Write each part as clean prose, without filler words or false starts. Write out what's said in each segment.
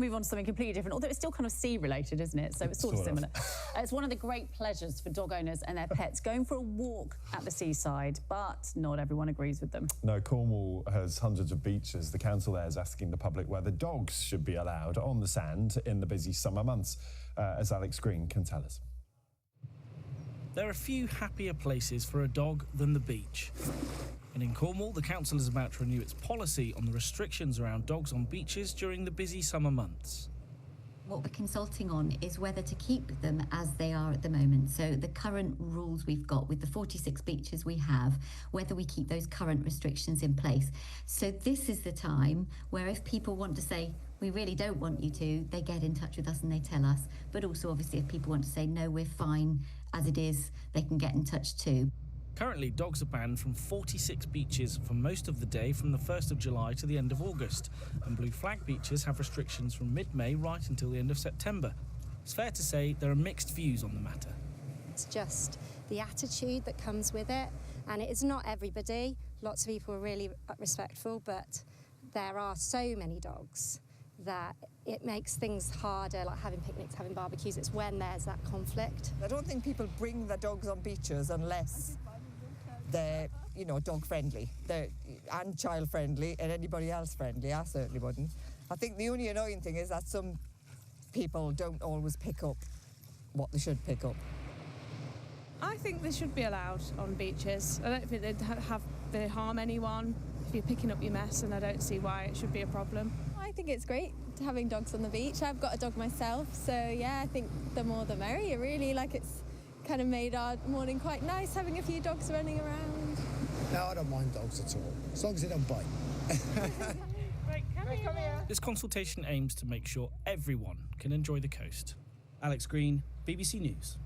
Move on to something completely different, although it's still kind of sea-related, isn't it? So it's sort of similar. It's one of the great pleasures for dog owners and their pets, going for a walk at the seaside, but not everyone agrees with them. No, Cornwall has hundreds of beaches. The council there is asking the public whether dogs should be allowed on the sand in the busy summer months, as Alex Green can tell us. There are few happier places for a dog than the beach. And in Cornwall, the council is about to renew its policy on the restrictions around dogs on beaches during the busy summer months. What we're consulting on is whether to keep them as they are at the moment. So the current rules we've got with the 46 beaches we have, whether we keep those current restrictions in place. So this is the time where if people want to say, we really don't want you to, they get in touch with us and they tell us. But also, obviously, if people want to say, no, we're fine as it is, they can get in touch too. Currently, dogs are banned from 46 beaches for most of the day from the 1st of July to the end of August, and blue flag beaches have restrictions from mid-May right until the end of September. It's fair to say there are mixed views on the matter. It's just the attitude that comes with it, and it is not everybody. Lots of people are really respectful, but there are so many dogs that it makes things harder, like having picnics, having barbecues. It's when there's that conflict. I don't think people bring their dogs on beaches unless they're, you know, dog friendly and child friendly and anybody else friendly. I certainly wouldn't. I think the only annoying thing is that some people don't always pick up what they should pick up. I think they should be allowed on beaches. I don't think they harm anyone if you're picking up your mess, and I don't see why it should be a problem. I think it's great having dogs on the beach. I've got a dog myself, so yeah, I think the more the merrier, really. Like, it's kind of made our morning quite nice, having a few dogs running around. No, I don't mind dogs at all, as long as they don't bite. Right, come here. This consultation aims to make sure everyone can enjoy the coast. Alex Green, BBC News.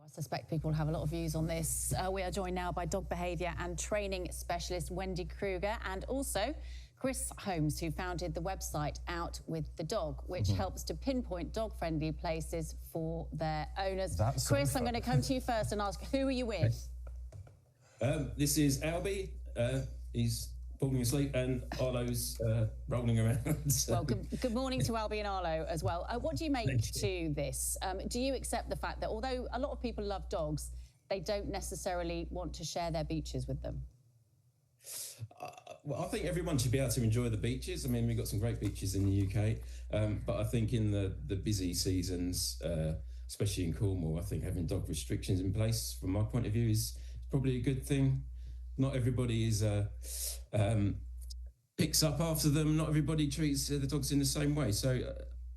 I suspect people will have a lot of views on this. We are joined now by dog behaviour and training specialist Wendy Kruger, and also Chris Holmes, who founded the website Out With The Dog, which helps to pinpoint dog-friendly places for their owners. Chris, I'm going to come to you first and ask, who are you with? This is Albie. He's falling asleep, and Arlo's rolling around. So. Well, good morning to Albie and Arlo as well. What do you make to this? Do you accept the fact that although a lot of people love dogs, they don't necessarily want to share their beaches with them? Well, I think everyone should be able to enjoy the beaches. I mean, we've got some great beaches in the UK, but I think in the busy seasons, especially in Cornwall, I think having dog restrictions in place, from my point of view, is probably a good thing. Not everybody picks up after them. Not everybody treats the dogs in the same way. So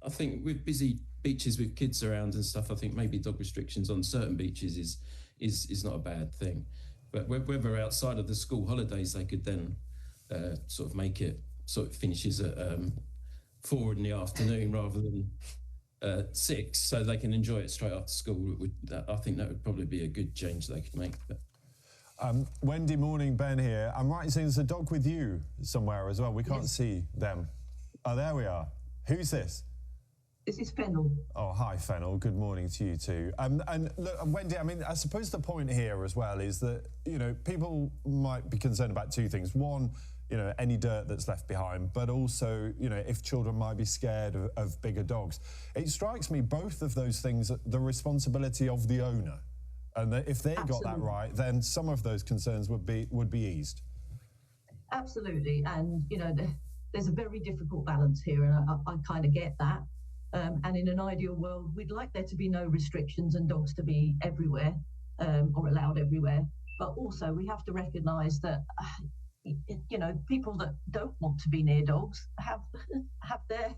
I think with busy beaches with kids around and stuff, I think maybe dog restrictions on certain beaches is not a bad thing. But whether outside of the school holidays, they could then sort of make it sort of finishes at 4 in the afternoon rather than 6, so they can enjoy it straight after school. I think that would probably be a good change they could make. But. Wendy, morning, Ben here. I'm right in saying there's a dog with you somewhere as well. We can't see them. Oh, there we are. Who's this? This is Fennel. Oh, hi, Fennel. Good morning to you too. And look, Wendy, I mean, I suppose the point here as well is that, you know, people might be concerned about two things. One, you know, any dirt that's left behind, but also, you know, if children might be scared of bigger dogs. It strikes me both of those things, the responsibility of the owner, and that if they got that right, then some of those concerns would be eased. Absolutely, and you know, there's a very difficult balance here, and I kind of get that. And in an ideal world, we'd like there to be no restrictions and dogs to be everywhere or allowed everywhere. But also, we have to recognise that, you know, people that don't want to be near dogs have their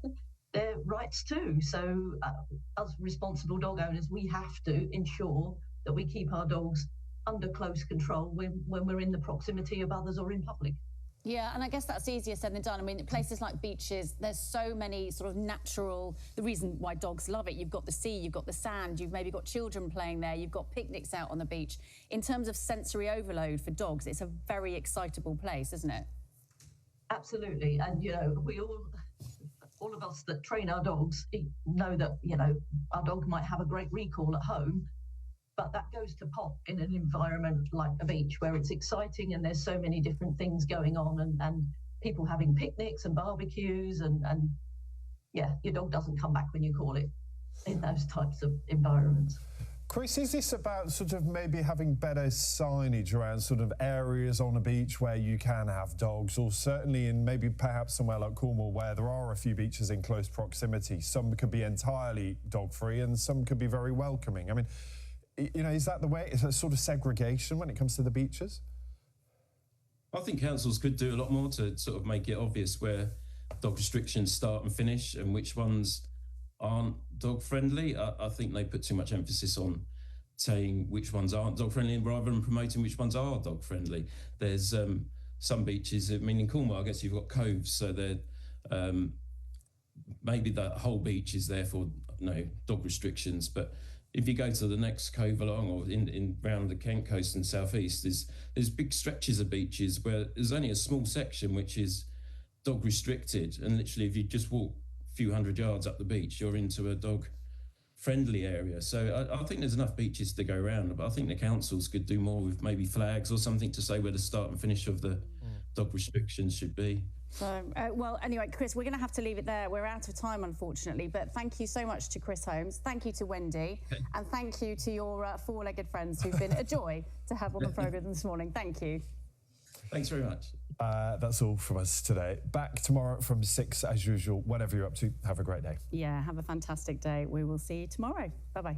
rights too. So, as responsible dog owners, we have to ensure that we keep our dogs under close control when we're in the proximity of others or in public. Yeah, and I guess that's easier said than done. I mean, places like beaches, there's so many sort of natural, the reason why dogs love it, you've got the sea, you've got the sand, you've maybe got children playing there, you've got picnics out on the beach. In terms of sensory overload for dogs, it's a very excitable place, isn't it? Absolutely, and you know, we all of us that train our dogs know that, you know, our dog might have a great recall at home, but that goes to pot in an environment like a beach where it's exciting and there's so many different things going on and people having picnics and barbecues and yeah, your dog doesn't come back when you call it in those types of environments. Chris, is this about sort of maybe having better signage around sort of areas on a beach where you can have dogs, or certainly in maybe perhaps somewhere like Cornwall where there are a few beaches in close proximity? Some could be entirely dog-free and some could be very welcoming. I mean, you know, is that the way? Is there sort of segregation when it comes to the beaches? I think councils could do a lot more to sort of make it obvious where dog restrictions start and finish and which ones aren't dog friendly. I think they put too much emphasis on saying which ones aren't dog friendly rather than promoting which ones are dog friendly. There's some beaches, I mean in Cornwall I guess you've got coves, so they're maybe the whole beach is therefore no dog restrictions, but if you go to the next cove along or in round the Kent coast and southeast, there's big stretches of beaches where there's only a small section which is dog restricted, and literally if you just walk few hundred yards up the beach, you're into a dog-friendly area. So I think there's enough beaches to go around, but I think the councils could do more with maybe flags or something to say where the start and finish of the dog restrictions should be. So, well, anyway, Chris, we're going to have to leave it there. We're out of time, unfortunately, but thank you so much to Chris Holmes. Thank you to Wendy, and thank you to your four-legged friends who've been a joy to have on the programme this morning. Thank you. Thanks very much. That's all from us today. Back tomorrow from 6 as usual. Whatever you're up to, have a great day. Yeah, have a fantastic day. We will see you tomorrow. Bye-bye.